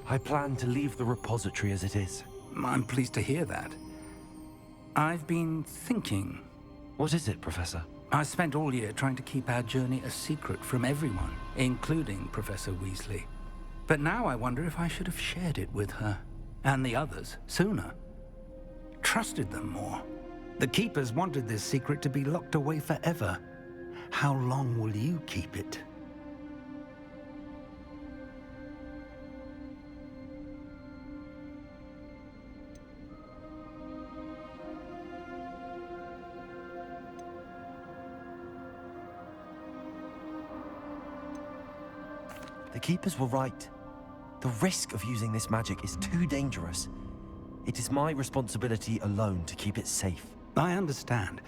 I plan to leave the repository as it is. I'm pleased to hear that. I've been thinking. What is it, Professor? I spent all year trying to keep our journey a secret from everyone, including Professor Weasley. But now I wonder if I should have shared it with her, and the others, sooner. Trusted them more. The Keepers wanted this secret to be locked away forever. How long will you keep it? The Keepers were right. The risk of using this magic is too dangerous. It is my responsibility alone to keep it safe. I understand,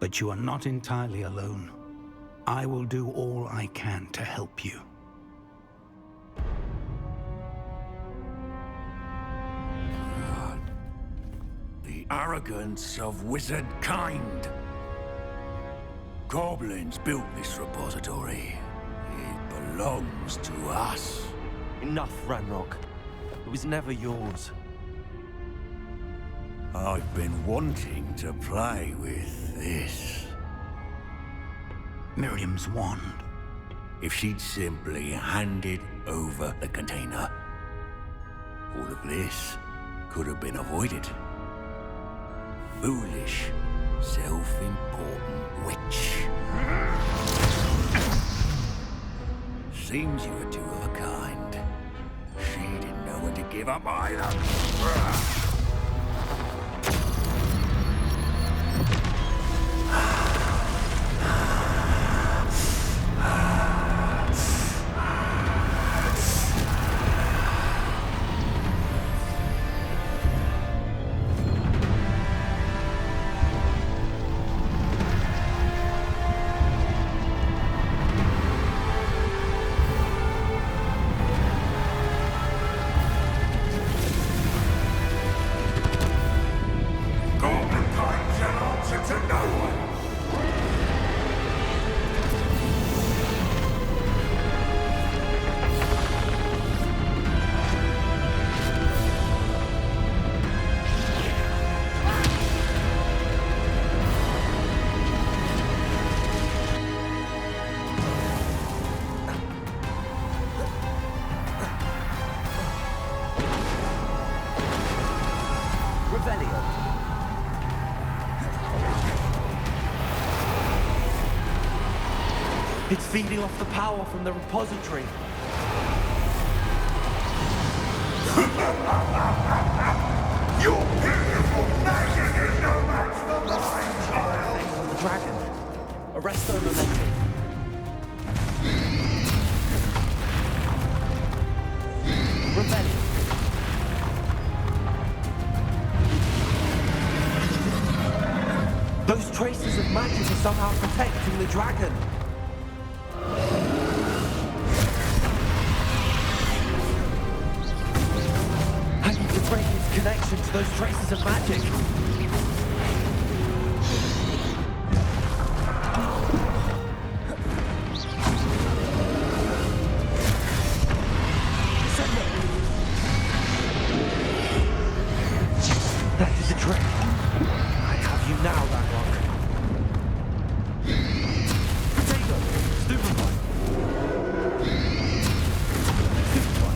but you are not entirely alone. I will do all I can to help you. The arrogance of wizard kind. Goblins built this repository. It belongs to us. Enough, Ranrock. It was never yours. I've been wanting to play with this. Miriam's wand. If she'd simply handed over the container, all of this could have been avoided. Foolish, self-important witch. Seems you were two of a kind. She didn't know when to give up either. It's feeding off the power from the repository. Your beautiful magic is no match for mine, child! The dragon. Arresto Momentum. Rebellion. Those traces of magic are somehow protecting the dragon. I need to break its connection to those traces of magic. That is a trick. I have you now, Ranrock. Potato! Stupefy! Stupefy!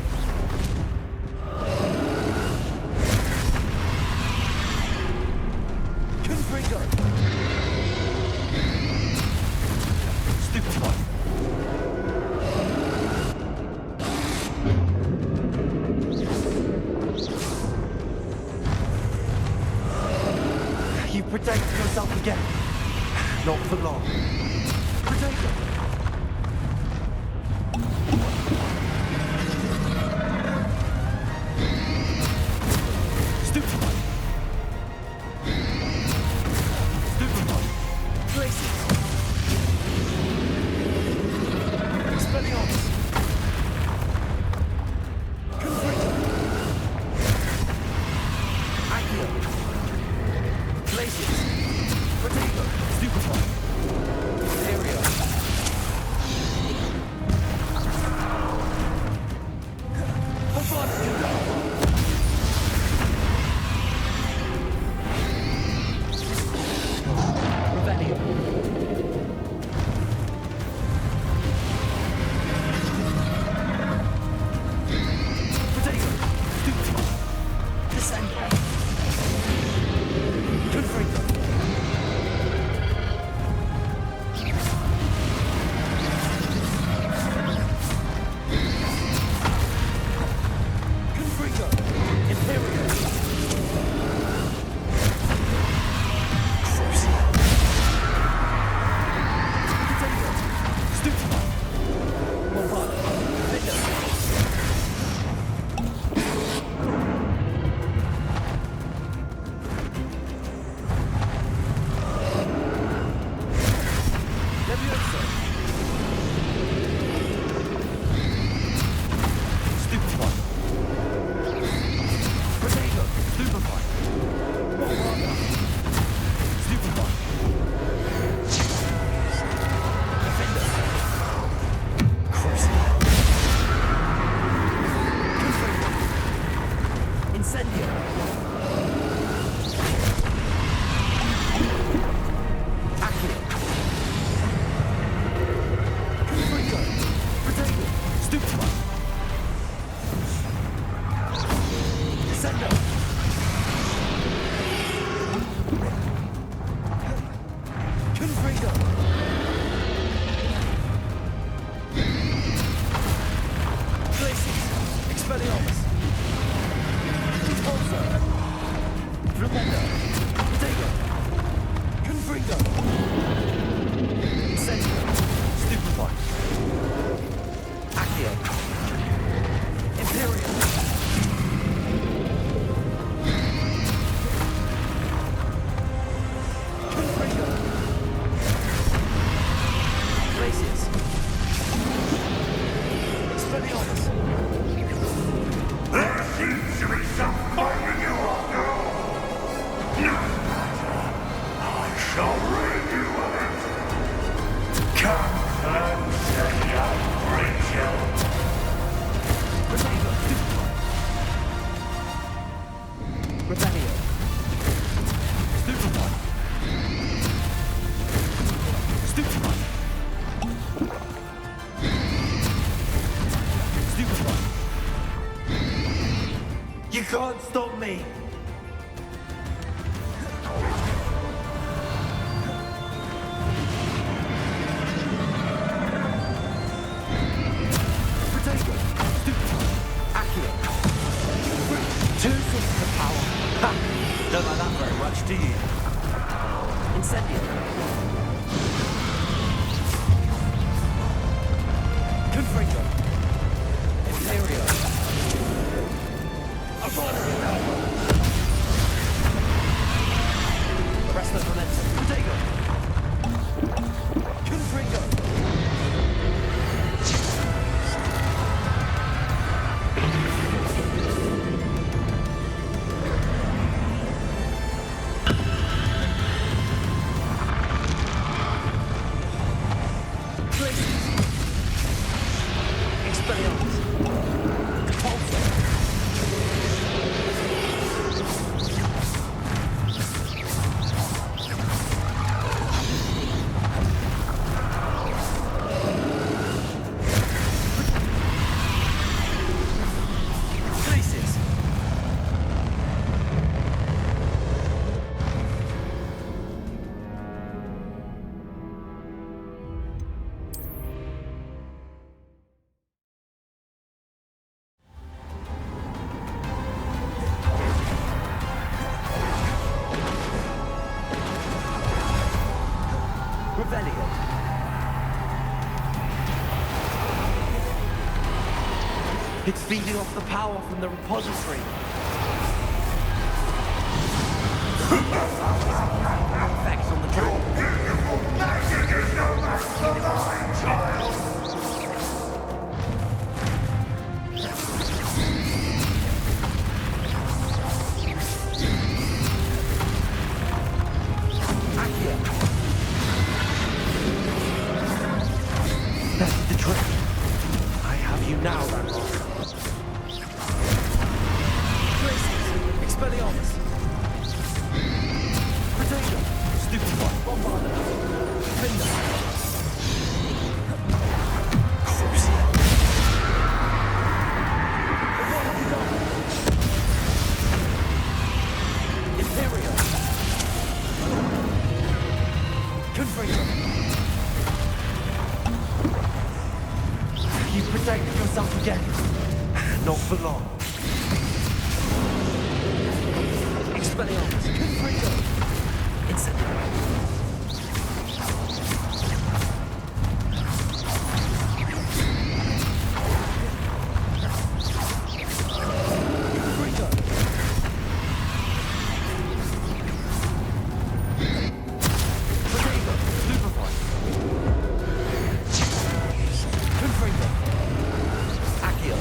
Stupefy. Descendo. Confringo. Glacius. Expelliarmus. Repulsor. Flipendo. Potato. Confringo. Incendio. Stupefy. Accio. Imperium. Confringo. Glacius. Expelliarmus. There seems to be some fighting you after all. No matter. I shall rid you of it. Come close and young Rachel. Potato. Rebellion. Stupefy. Stupefy. Stupefy. You can't stop me. Potato. Stupefy. Accio. Two sources of power. Ha! Don't like that very much, do you? Incendio. Confringo. Imperio. Restless Momentum. Potato. Confringo. Glacius. Expelliarmus. Repulsor. Glacius. Rebellion. It's feeding off the power from the repository. Effects on the dragon. Beautiful magic is no match for mine, child. Accio. That's the trick. I have you now, Ranrock. Glacius. Expelliarmus. Potato. Stupefy. Bombarda. Defender. Crucial. Imperial. Confringo. You protected yourself again. Not for long. Expelliarmus. Confringo. Incendio. Confringo. Potato. Stupefy. Confringo. Accio.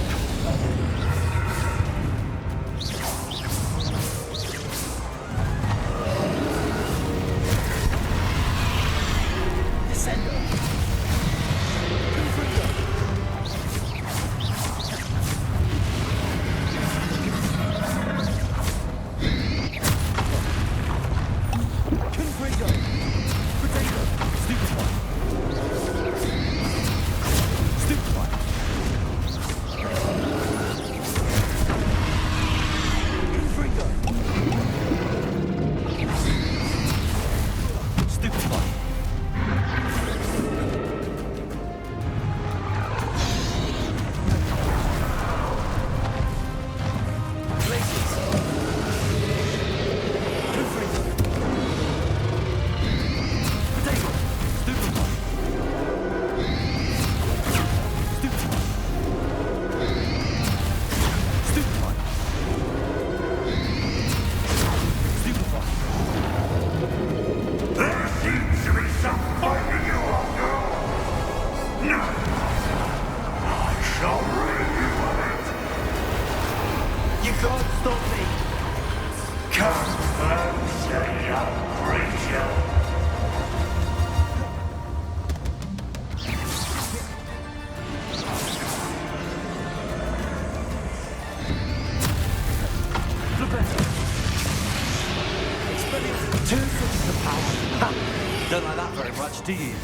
Don't like that very much, do you?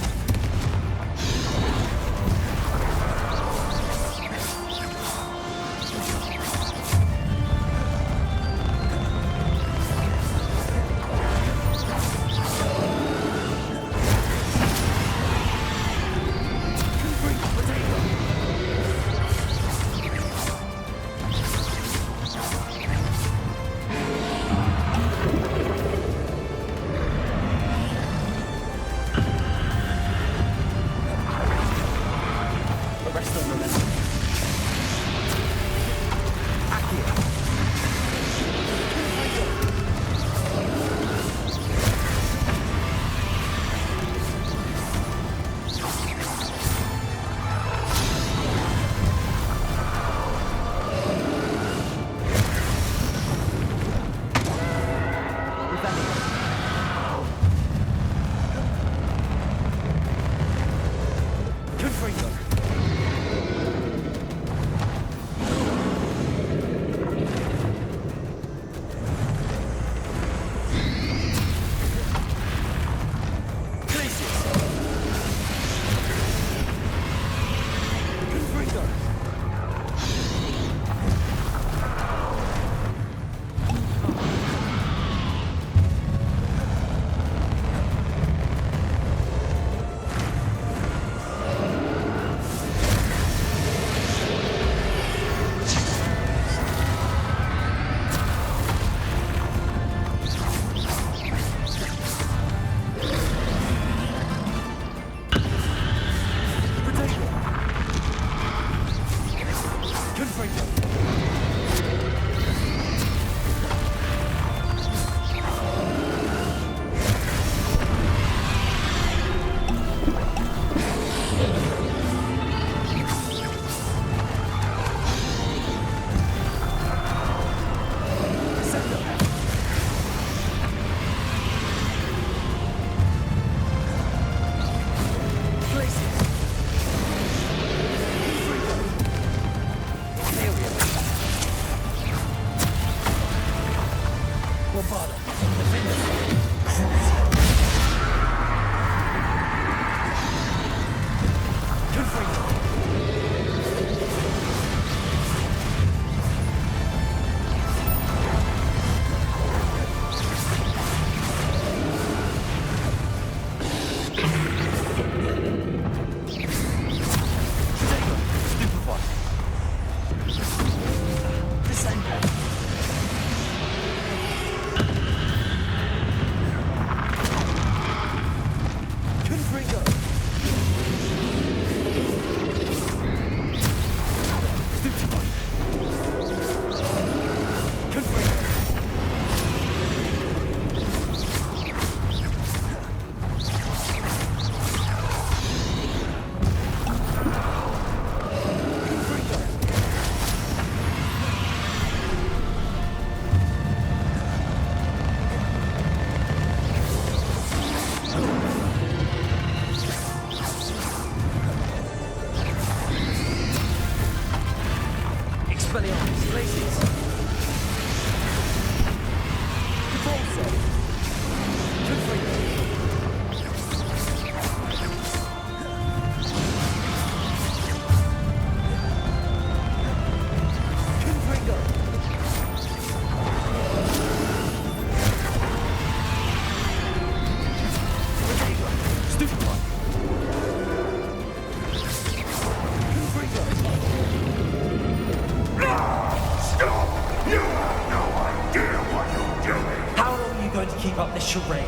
Keep up this charade.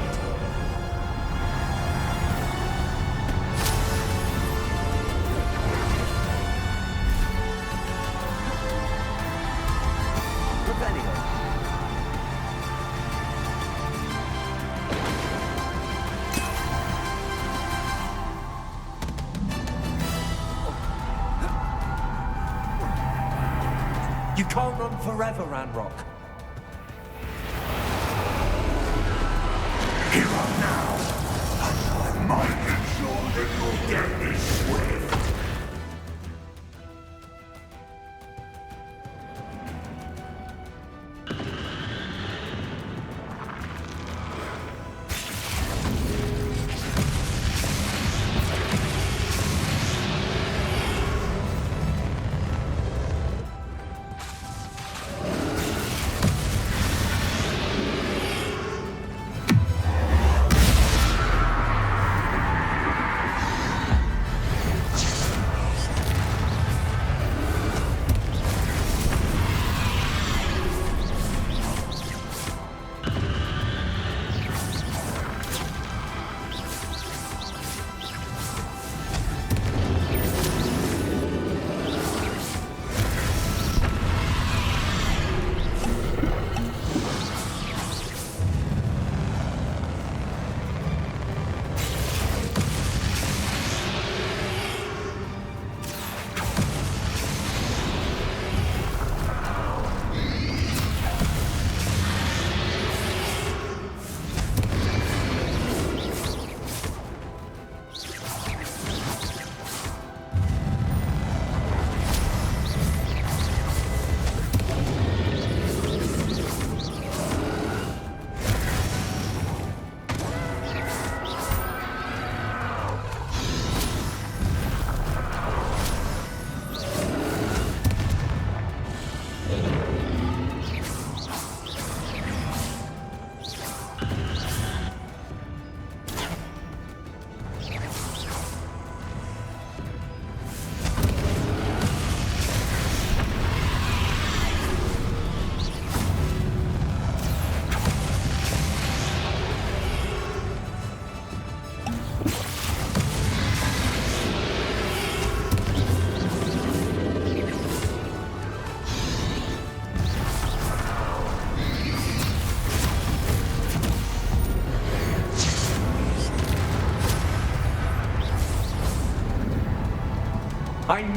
You can't run forever, Ranrock. Here are now, and I might ensure that your death is swift.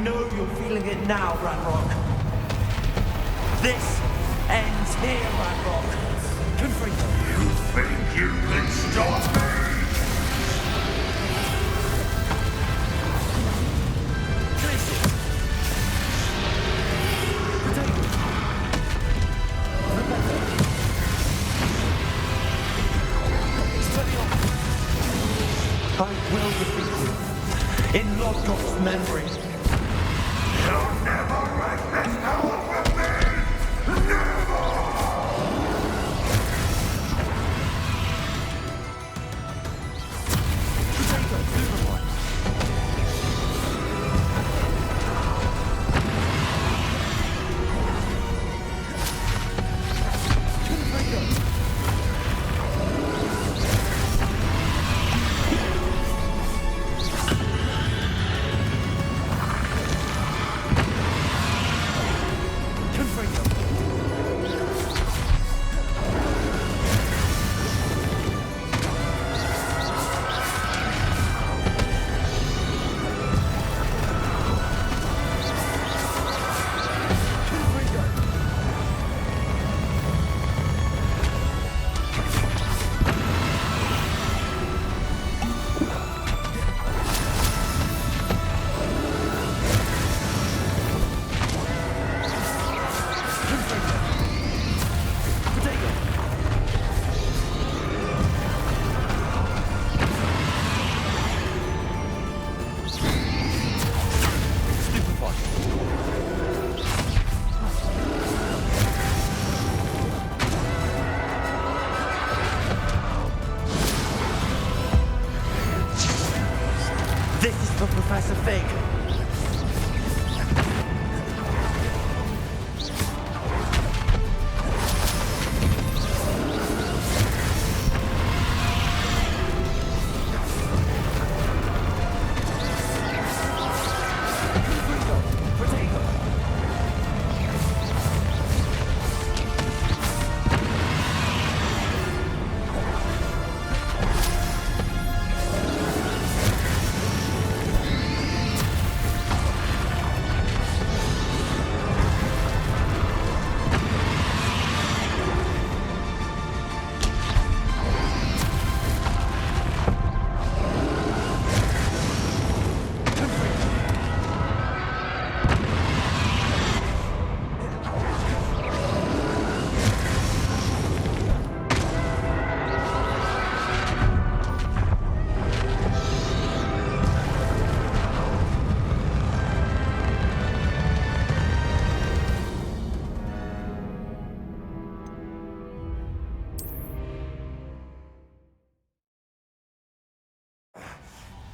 know you're feeling it now, Ranrock. This ends here, Ranrock. Confringo. You think you can stop me? Glacius. Potato. Expelliarmus. I will defeat you. In Lodgoth's memory. You'll never wreck this power from me! Never! Potato, Superboy. Confringo. This is for Professor Fig.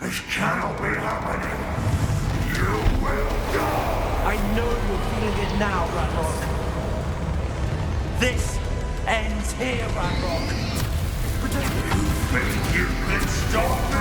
This cannot be happening. You will die. I know you're feeling it now, Ranrock. This ends here, Ranrock. You think you can stop me?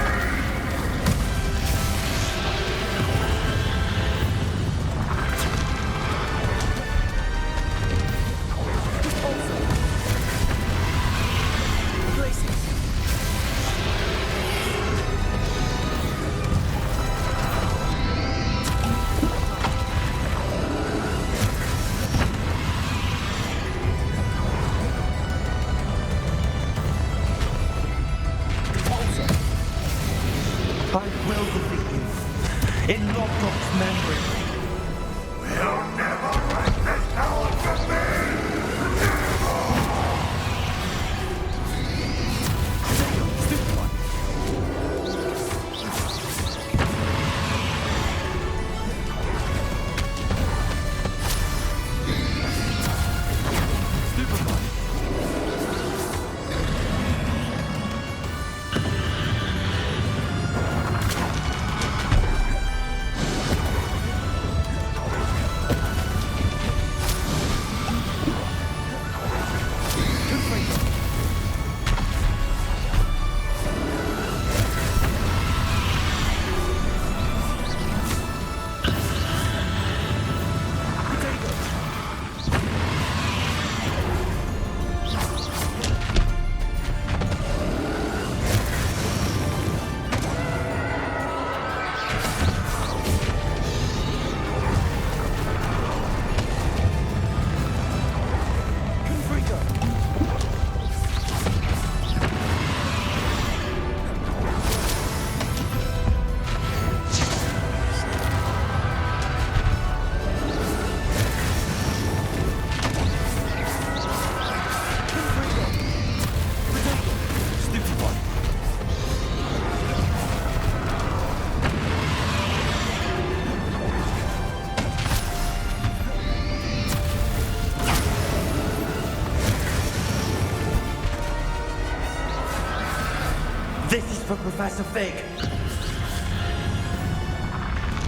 This is for Professor Fig.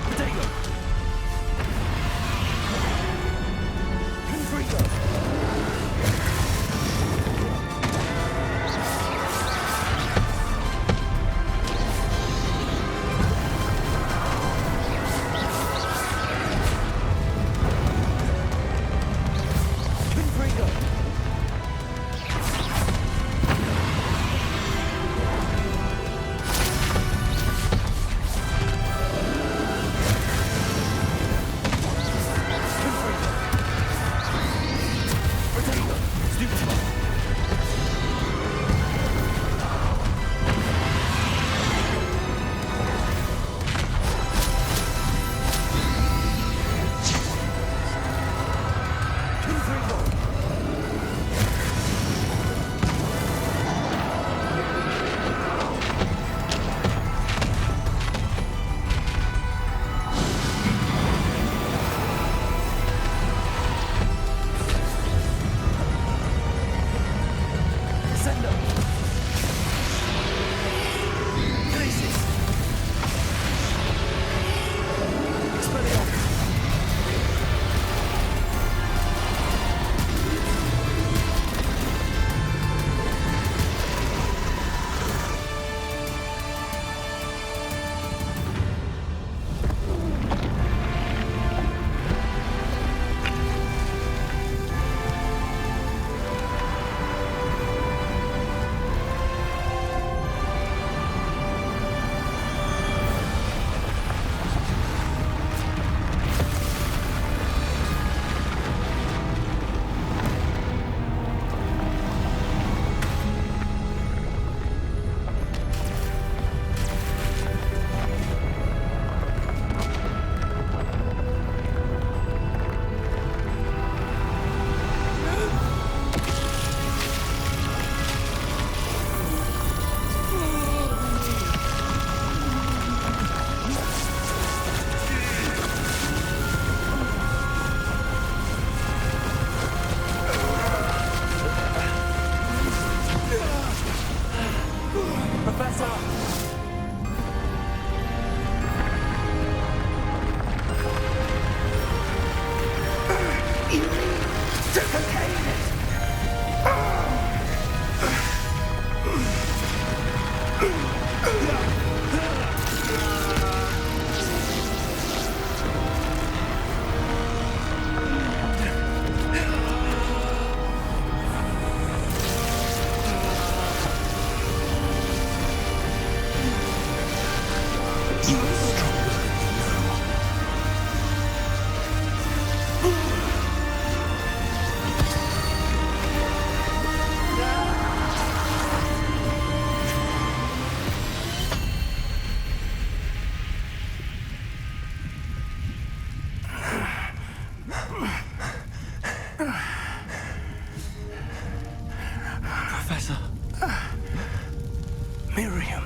Potato. Confringo. Professor. Miriam.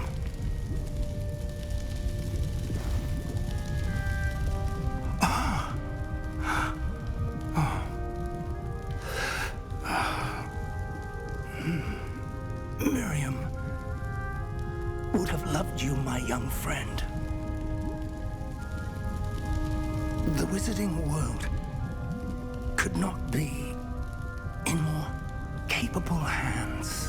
Miriam would have loved you, my young friend. The wizarding world could not be in more capable hands.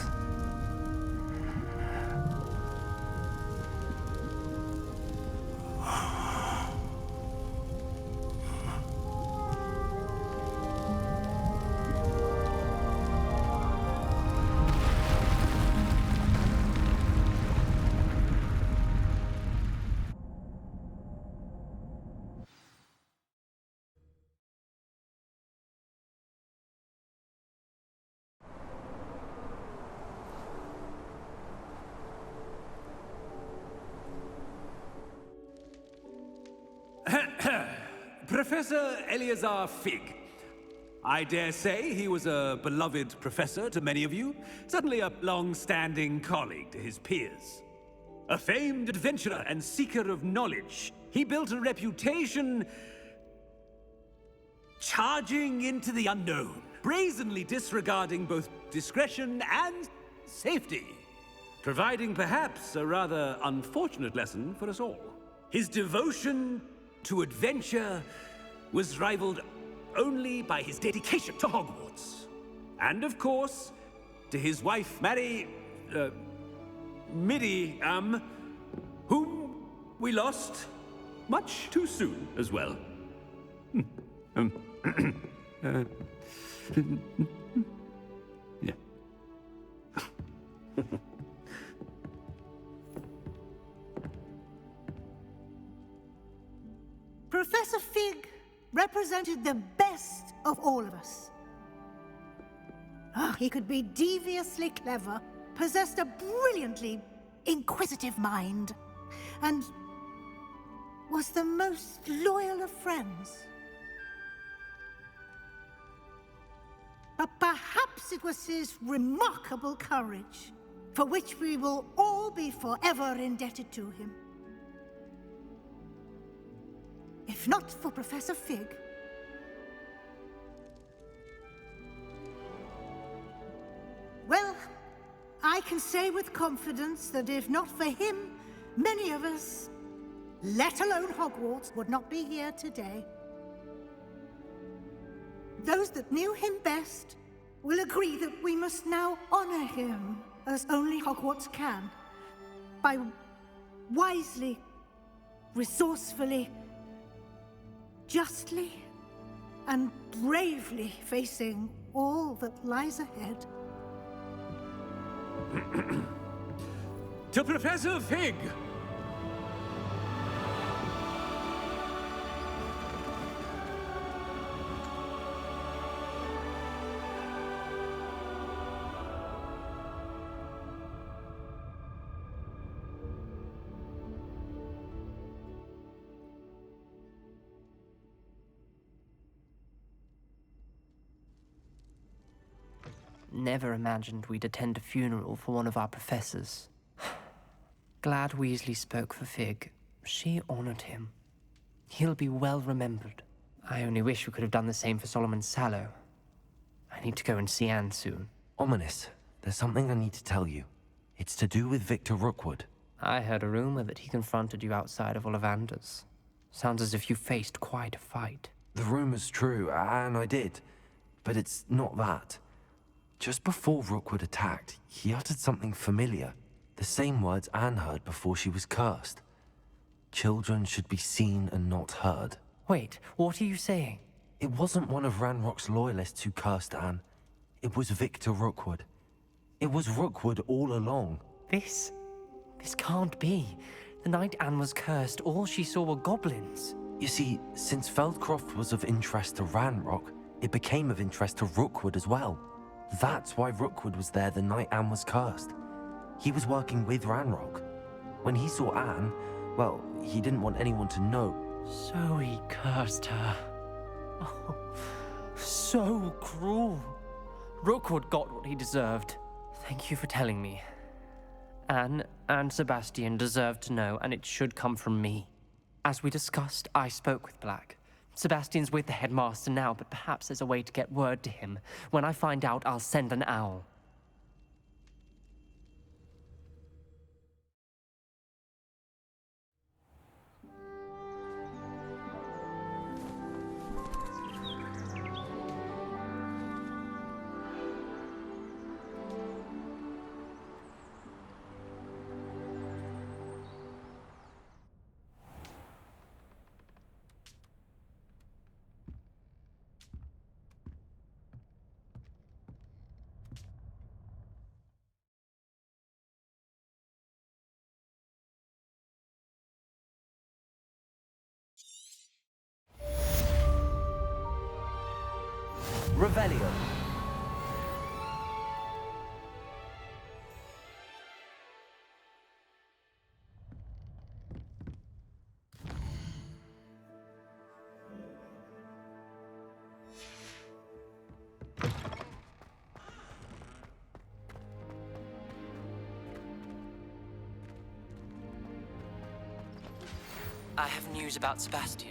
Professor Eleazar Fig. I dare say he was a beloved professor to many of you, certainly a long-standing colleague to his peers. A famed adventurer and seeker of knowledge, he built a reputation charging into the unknown, brazenly disregarding both discretion and safety. providing perhaps a rather unfortunate lesson for us all. His devotion to adventure was rivaled only by his dedication to Hogwarts. And of course, to his wife, Midi, whom we lost much too soon as well. Yeah. Professor Fig represented the best of all of us. He could be deviously clever, possessed a brilliantly inquisitive mind, and was the most loyal of friends. But perhaps it was his remarkable courage, for which we will all be forever indebted to him. If not for Professor Fig, well, I can say with confidence that if not for him, many of us, let alone Hogwarts, would not be here today. Those that knew him best will agree that we must now honor him as only Hogwarts can, by wisely, resourcefully, justly, and bravely facing all that lies ahead. To Professor Fig! Never imagined we'd attend a funeral for one of our professors. Glad Weasley spoke for Fig. She honored him. He'll be well remembered. I only wish we could have done the same for Solomon Sallow. I need to go and see Anne soon. Ominous, there's something I need to tell you. It's to do with Victor Rookwood. I heard a rumor that he confronted you outside of Ollivander's. Sounds as if you faced quite a fight. The rumor's true, and I did. But it's not that. Just before Rookwood attacked, he uttered something familiar. The same words Anne heard before she was cursed. Children should be seen and not heard. Wait, what are you saying? It wasn't one of Ranrock's loyalists who cursed Anne. It was Victor Rookwood. It was Rookwood all along. This can't be. The night Anne was cursed, all she saw were goblins. You see, since Feldcroft was of interest to Ranrock, it became of interest to Rookwood as well. That's why Rookwood was there the night Anne was cursed. He was working with Ranrock. When he saw Anne, well, he didn't want anyone to know. So he cursed her. Oh, so cruel. Rookwood got what he deserved. Thank you for telling me. Anne and Sebastian deserve to know, and it should come from me. As we discussed, I spoke with Black. Sebastian's with the headmaster now, but perhaps there's a way to get word to him. When I find out, I'll send an owl. Revelio. I have news about Sebastian.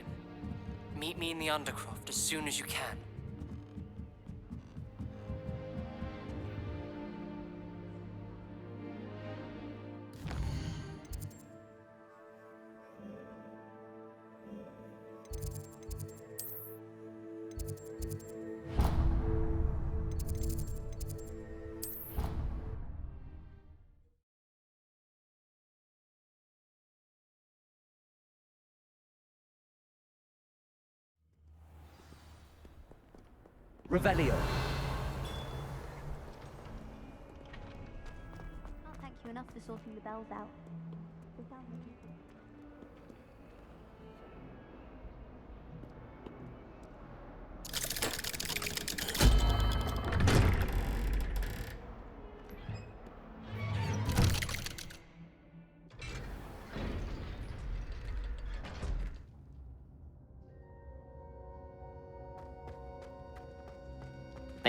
Meet me in the Undercroft as soon as you can. Revelio. Can't thank you enough for sorting the bells out. They sound like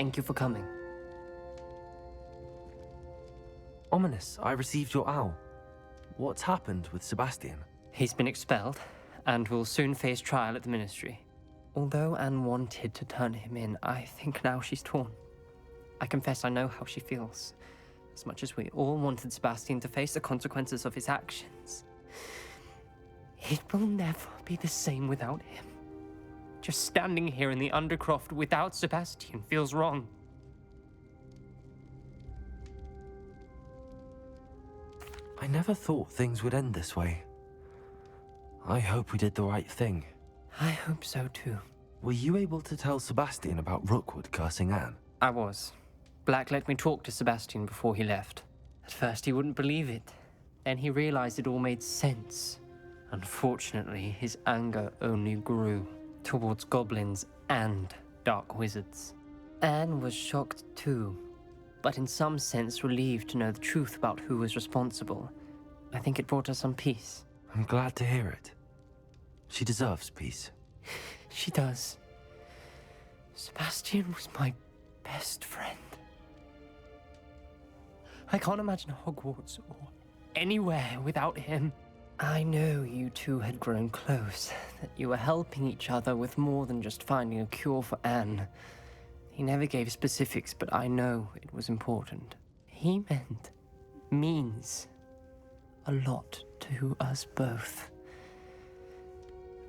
Thank you for coming. Ominous, I received your owl. What's happened with Sebastian? He's been expelled, and will soon face trial at the Ministry. Although Anne wanted to turn him in, I think now she's torn. I confess I know how she feels. As much as we all wanted Sebastian to face the consequences of his actions. It will never be the same without him. Just standing here in the Undercroft without Sebastian feels wrong. I never thought things would end this way. I hope we did the right thing. I hope so too. Were you able to tell Sebastian about Rookwood cursing Anne? I was. Black let me talk to Sebastian before he left. At first he wouldn't believe it. Then he realized it all made sense. Unfortunately, his anger only grew towards goblins and dark wizards. Anne was shocked too, but in some sense relieved to know the truth about who was responsible. I think it brought her some peace. I'm glad to hear it. She deserves peace. She does. Sebastian was my best friend. I can't imagine Hogwarts or anywhere without him. I know you two had grown close, that you were helping each other with more than just finding a cure for Anne. He never gave specifics, but I know it was important. He means a lot to us both.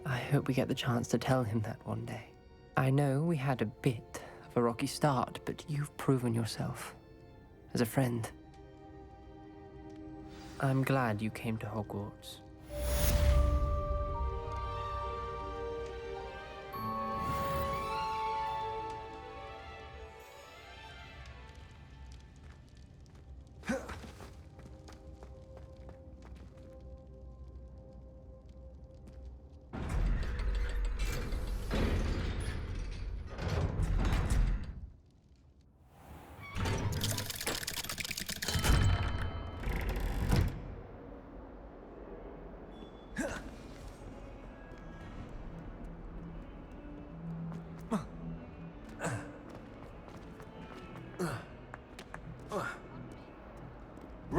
I hope we get the chance to tell him that one day. I know we had a bit of a rocky start, but you've proven yourself as a friend. I'm glad you came to Hogwarts.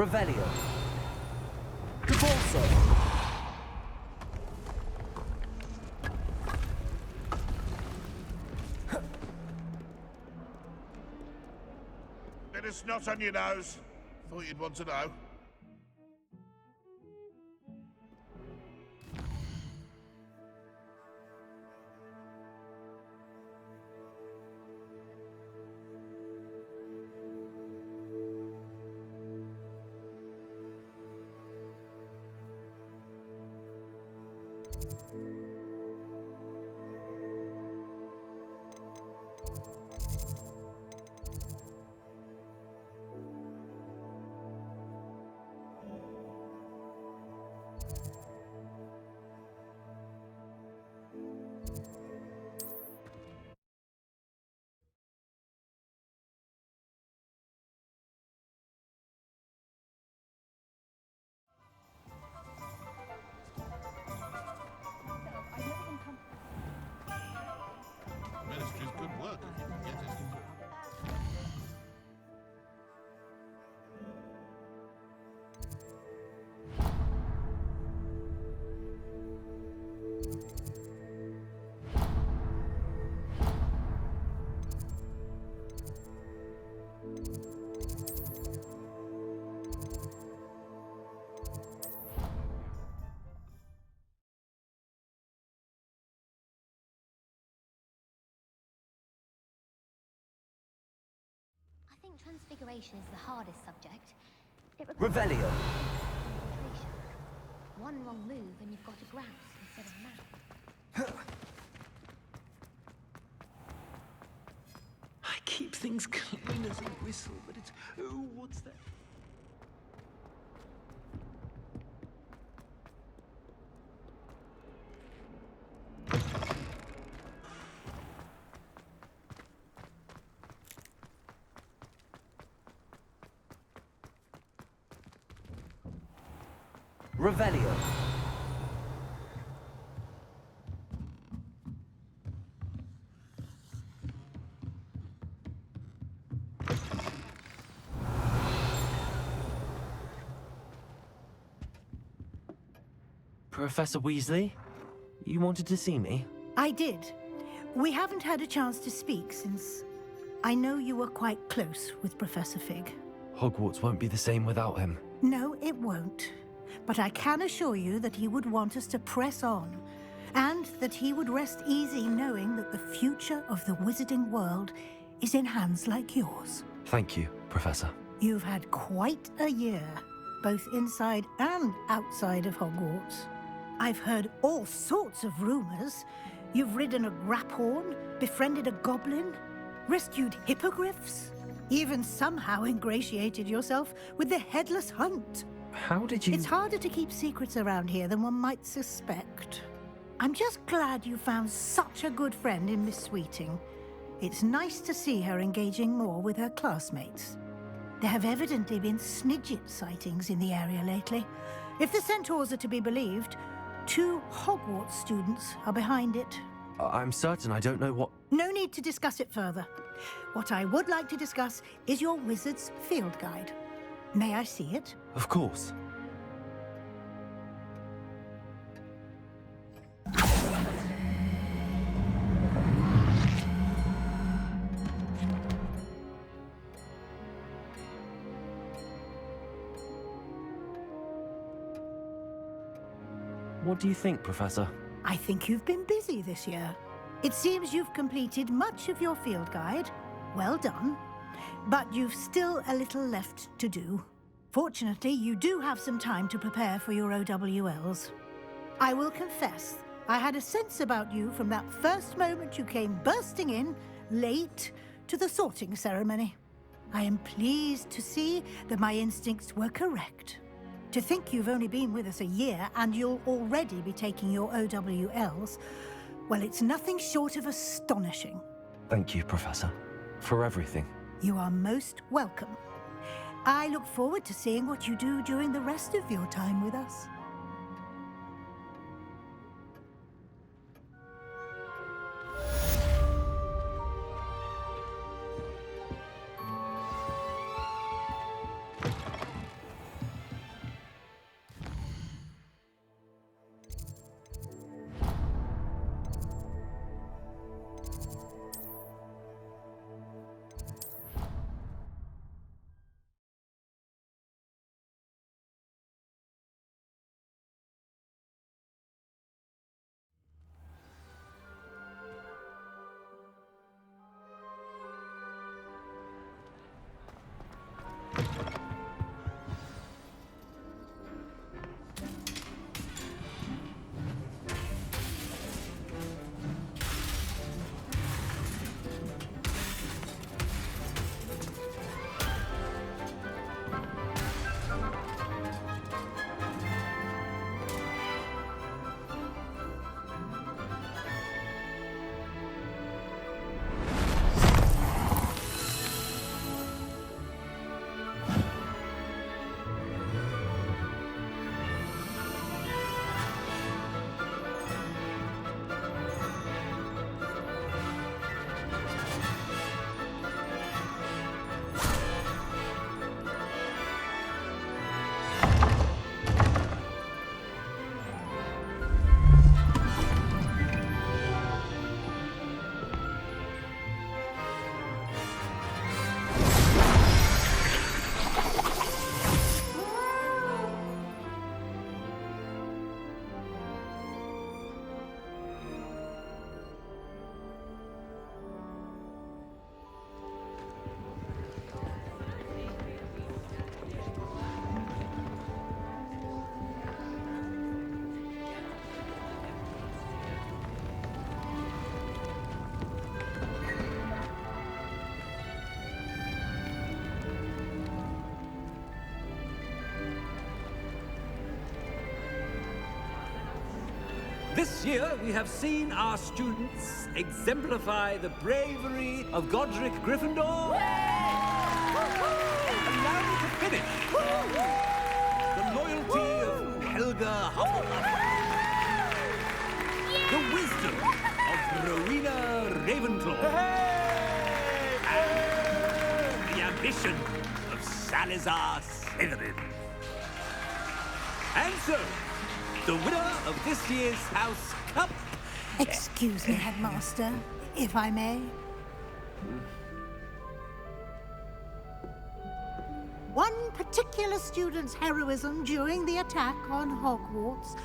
Revelio. Convulso. Bit of snot on your nose. Thought you'd want to know. think transfiguration is the hardest subject. It requires Revelio. concentration. One wrong move and you've got a grouse instead of a mouth. I keep things clean as a whistle, but it's... Oh, what's that? Revelio. Professor Weasley, you wanted to see me? I did. We haven't had a chance to speak since I know you were quite close with Professor Fig. Hogwarts won't be the same without him. No, it won't. But I can assure you that he would want us to press on, and that he would rest easy knowing that the future of the wizarding world is in hands like yours. Thank you, Professor. You've had quite a year, both inside and outside of Hogwarts. I've heard all sorts of rumors. You've ridden a graphorn, befriended a goblin, rescued hippogriffs, even somehow ingratiated yourself with the Headless Hunt. How did you... It's harder to keep secrets around here than one might suspect. I'm just glad you found such a good friend in Miss Sweeting. It's nice to see her engaging more with her classmates. There have evidently been Snidget sightings in the area lately. If the centaurs are to be believed, 2 Hogwarts students are behind it. I'm certain I don't know what... No need to discuss it further. What I would like to discuss is your wizard's field guide. May I see it? Of course. What do you think, Professor? I think you've been busy this year. It seems you've completed much of your field guide. Well done. But you've still a little left to do. Fortunately, you do have some time to prepare for your OWLs. I will confess, I had a sense about you from that first moment you came bursting in, late, to the sorting ceremony. I am pleased to see that my instincts were correct. To think you've only been with us a year and you'll already be taking your OWLs, well, it's nothing short of astonishing. Thank you, Professor, for everything. You are most welcome. I look forward to seeing what you do during the rest of your time with us. This year, we have seen our students exemplify the bravery of Godric Gryffindor. Allow me to finish. The loyalty of Helga Hufflepuff. The wisdom of Rowena Ravenclaw. And the ambition of Salazar Slytherin. And so, the winner of this year's House Cup... Excuse me, Headmaster, if I may. One particular student's heroism during the attack on Hogwarts,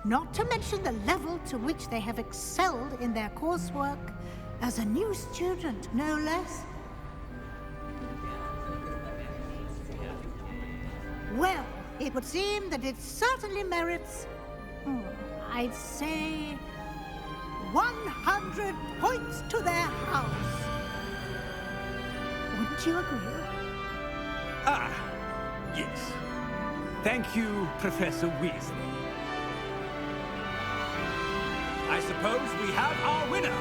not to mention the level to which they have excelled in their coursework, as a new student, no less. Well, it would seem that it certainly merits, I'd say, 100 points to their house. Wouldn't you agree? Ah, yes. Thank you, Professor Weasley. I suppose we have our winner.